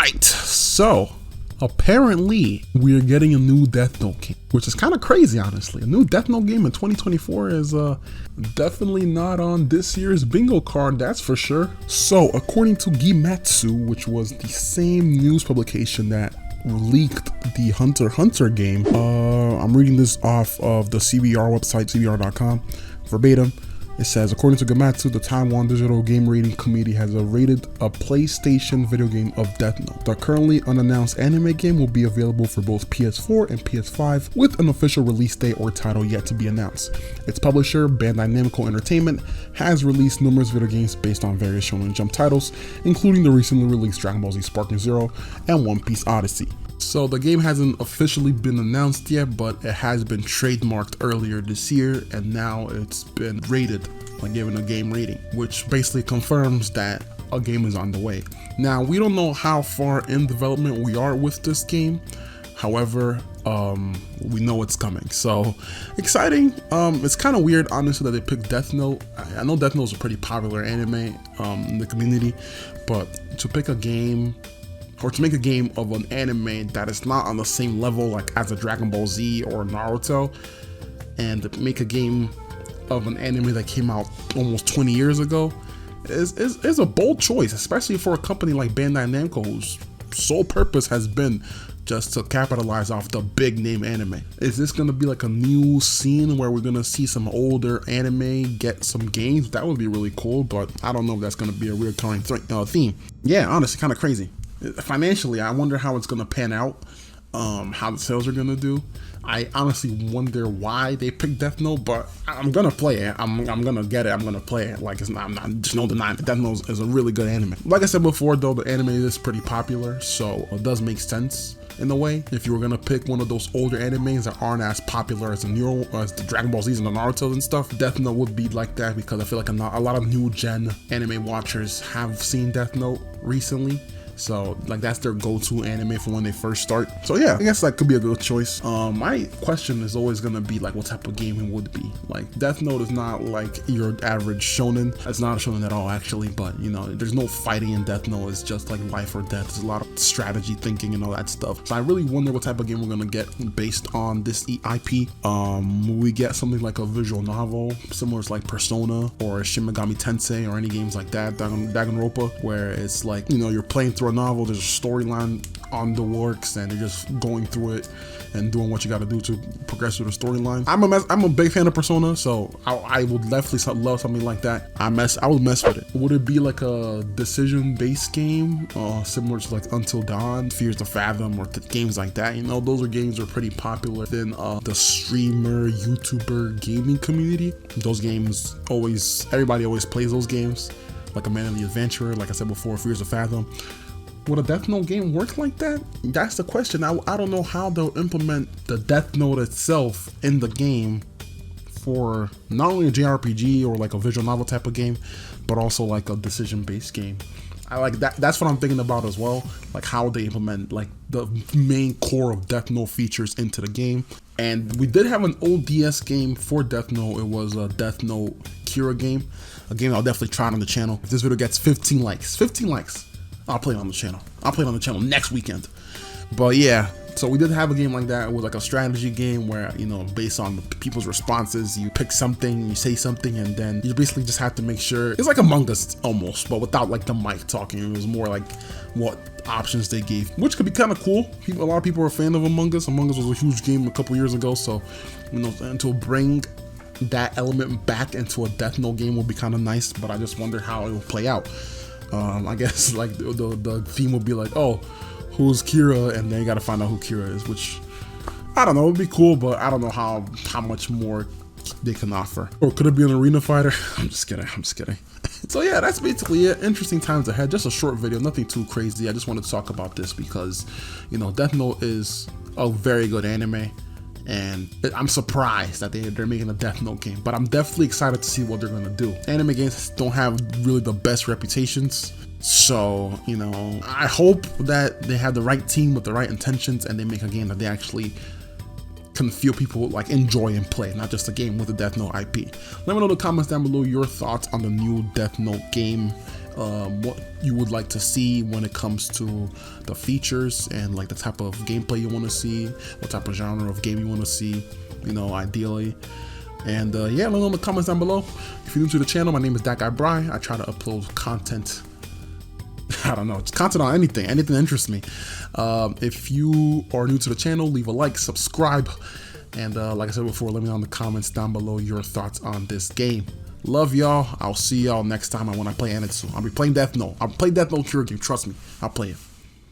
right, so apparently we are getting a new Death Note game, which is kind of crazy, honestly. A new Death Note game in 2024 is definitely not on this year's bingo card, that's for sure. So according to Gematsu, which was the same news publication that leaked the Hunter x Hunter game, I'm reading this off of the CBR website, cbr.com, verbatim. It says, according to Gematsu, the Taiwan Digital Game Rating Committee has rated a PlayStation video game of Death Note. The currently unannounced anime game will be available for both PS4 and PS5, with an official release date or title yet to be announced. Its publisher, Bandai Namco Entertainment, has released numerous video games based on various Shonen Jump titles, including the recently released Dragon Ball Z Sparking Zero and One Piece Odyssey. So the game hasn't officially been announced yet, but it has been trademarked earlier this year, and now it's been rated, like given a game rating, which basically confirms that a game is on the way. Now, we don't know how far in development we are with this game. However, we know it's coming, so exciting. It's kind of weird, honestly, that they picked Death Note. I know Death Note is a pretty popular anime in the community, but to pick a game, or to make a game of an anime that is not on the same level like as a Dragon Ball Z or Naruto, and make a game of an anime that came out almost 20 years ago is a bold choice, especially for a company like Bandai Namco, whose sole purpose has been just to capitalize off the big name anime. Is this gonna be like a new scene where we're gonna see some older anime get some games? That would be really cool, but I don't know if that's gonna be a recurring theme. Yeah, honestly, kind of crazy. Financially, I wonder how it's gonna pan out, how the sales are gonna do. I honestly wonder why they picked Death Note, but I'm gonna play it. I'm gonna get it. I'm gonna play it. Like, I'm not just no denying that Death Note is a really good anime. Like I said before, though, the anime is pretty popular, so it does make sense in a way. If you were gonna pick one of those older animes that aren't as popular as the Dragon Ball Z and the Naruto and stuff, Death Note would be like that, because I feel like a lot of new gen anime watchers have seen Death Note recently. So like that's their go-to anime for when they first start. So yeah, I guess that could be a good choice. My question is always gonna be like, what type of game it would be. Like, Death Note is not like your average shonen. It's not a shonen at all, actually, but you know, there's no fighting in Death Note. It's just like life or death. There's a lot of strategy thinking and all that stuff. So I really wonder what type of game we're gonna get based on this IP. Will we get something like a visual novel similar to like Persona or Shin Megami Tensei or any games like that, Danganronpa, where it's like, you know, you're playing through a novel, there's a storyline on the works, and you're just going through it and doing what you got to do to progress through the storyline. I'm a big fan of Persona, so I would definitely love something like that. I would mess with it. Would it be like a decision-based game, similar to like Until Dawn, Fears to Fathom, or games like that? You know, those are games that are pretty popular within the streamer, YouTuber gaming community. Those games everybody always plays those games, like A Man and the Adventurer, like I said before, Fears to Fathom. Would a Death Note game work like that? That's the question. I don't know how they'll implement the Death Note itself in the game for not only a JRPG or like a visual novel type of game, but also like a decision-based game. I like that. That's what I'm thinking about as well, like how they implement like the main core of Death Note features into the game. And we did have an old DS game for Death Note. It was a Death Note Kira game, a game I'll definitely try on the channel. If this video gets 15 likes, I'll play it on the channel. I'll play it on the channel next weekend. But yeah, so we did have a game like that. It was like a strategy game where, you know, based on people's responses, you pick something, you say something, and then you basically just have to make sure. It's like Among Us almost, but without like the mic talking. It was more like what options they gave, which could be kind of cool. A lot of people are a fan of Among Us. Among Us was a huge game a couple years ago, so, you know, and to bring that element back into a Death Note game would be kind of nice, but I just wonder how it will play out. I guess like the theme would be like, oh, who's Kira, and then you gotta find out who Kira is, which I don't know, it would be cool, but I don't know how much more they can offer. Or could it be an arena fighter? I'm just kidding. So yeah, that's basically it. Interesting times ahead. Just a short video, nothing too crazy. I just wanted to talk about this because, you know, Death Note is a very good anime, and I'm surprised that they're making a Death Note game, but I'm definitely excited to see what they're gonna do. Anime games don't have really the best reputations, so, you know, I hope that they have the right team with the right intentions and they make a game that they actually can feel people like enjoy and play, not just a game with the Death Note IP. Let me know in the comments down below your thoughts on the new Death Note game. what you would like to see when it comes to the features and like the type of gameplay you want to see, what type of genre of game you want to see, you know, ideally. And yeah, let me know in the comments down below. If you're new to the channel, my name is That Guy Bry. I try to upload content. I don't know, it's content on anything that interests me. If you are new to the channel, leave a like, subscribe, and like I said before, let me know in the comments down below your thoughts on this game. Love y'all. I'll see y'all next time when I play Anitsu. I'll be playing Death Note. I'll play Death Note Cure game. Trust me, I'll play it.